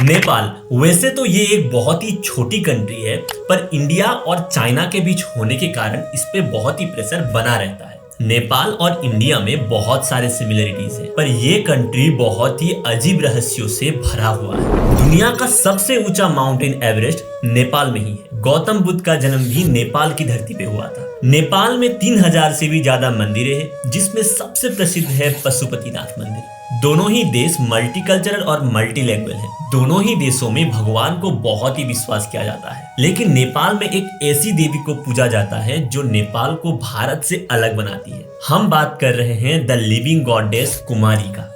नेपाल वैसे तो ये एक बहुत ही छोटी कंट्री है, पर इंडिया और चाइना के बीच होने के कारण इस पे बहुत ही प्रेशर बना रहता है। नेपाल और इंडिया में बहुत सारे सिमिलरिटीज हैं, पर ये कंट्री बहुत ही अजीब रहस्यों से भरा हुआ है। दुनिया का सबसे ऊंचा माउंटेन एवरेस्ट नेपाल में ही है। गौतम बुद्ध का जन्म भी नेपाल की धरती पे हुआ था। नेपाल में 3000 से भी ज्यादा मंदिरें हैं, जिसमें सबसे प्रसिद्ध है पशुपतिनाथ मंदिर। दोनों ही देश मल्टीकल्चरल और मल्टीलैंग्वेज हैं। दोनों ही देशों में भगवान को बहुत ही विश्वास किया जाता है, लेकिन नेपाल में एक ऐसी देवी को पूजा जाता है जो नेपाल को भारत से अलग बनाती है। हम बात कर रहे हैं द लिविंग गॉडेस कुमारी का।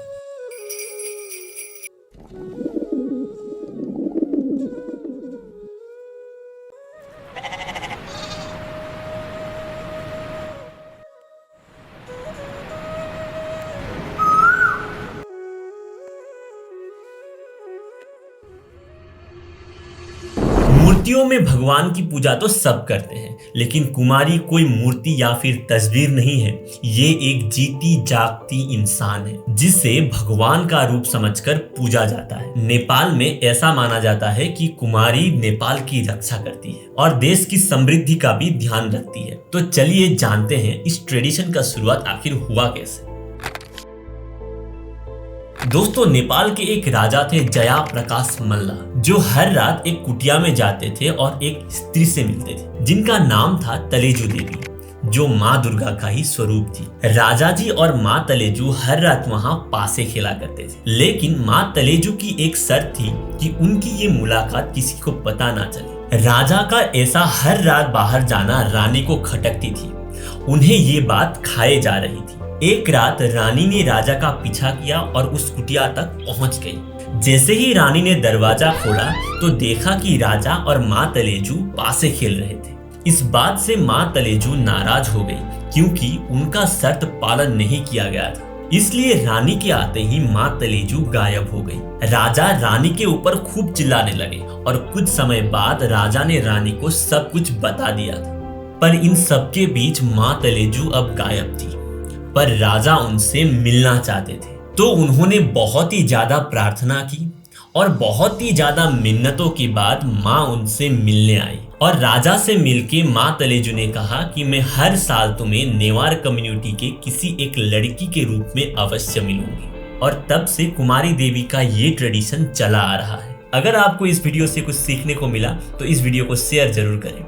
मूर्तियों में भगवान की पूजा तो सब करते हैं, लेकिन कुमारी कोई मूर्ति या फिर तस्वीर नहीं है। ये एक जीती जागती इंसान है, जिसे भगवान का रूप समझकर पूजा जाता है। नेपाल में ऐसा माना जाता है कि कुमारी नेपाल की रक्षा करती है और देश की समृद्धि का भी ध्यान रखती है। तो चलिए जानते हैं इस ट्रेडिशन का शुरुआत आखिर हुआ कैसे। दोस्तों, नेपाल के एक राजा थे जया प्रकाश मल्ल, जो हर रात एक कुटिया में जाते थे और एक स्त्री से मिलते थे, जिनका नाम था तलेजू देवी, जो माँ दुर्गा का ही स्वरूप थी। राजा जी और माँ तलेजू हर रात वहाँ पासे खेला करते थे, लेकिन माँ तलेजू की एक शर्त थी कि उनकी ये मुलाकात किसी को पता ना चले। राजा का ऐसा हर रात बाहर जाना रानी को खटकती थी। उन्हें ये बात खाए जा रही थी। एक रात रानी ने राजा का पीछा किया और उस कुटिया तक पहुंच गई। जैसे ही रानी ने दरवाजा खोला तो देखा कि राजा और माँ तलेजू पासे खेल रहे थे। इस बात से माँ तलेजू नाराज हो गई, क्योंकि उनका शर्त पालन नहीं किया गया था। इसलिए रानी के आते ही माँ तलेजू गायब हो गई। राजा रानी के ऊपर खूब चिल्लाने लगे और कुछ समय बाद राजा ने रानी को सब कुछ बता दिया था। पर इन सबके बीच माँ तलेजू अब गायब थी, पर राजा उनसे मिलना चाहते थे। तो उन्होंने बहुत ही ज्यादा प्रार्थना की और बहुत ही ज्यादा मिन्नतों के बाद माँ उनसे मिलने आई। और राजा से मिलके माँ तलेजू ने कहा कि मैं हर साल तुम्हें नेवार कम्युनिटी के किसी एक लड़की के रूप में अवश्य मिलूंगी। और तब से कुमारी देवी का ये ट्रेडिशन चला आ रहा है। अगर आपको इस वीडियो से कुछ सीखने को मिला तो इस वीडियो को शेयर जरूर करें।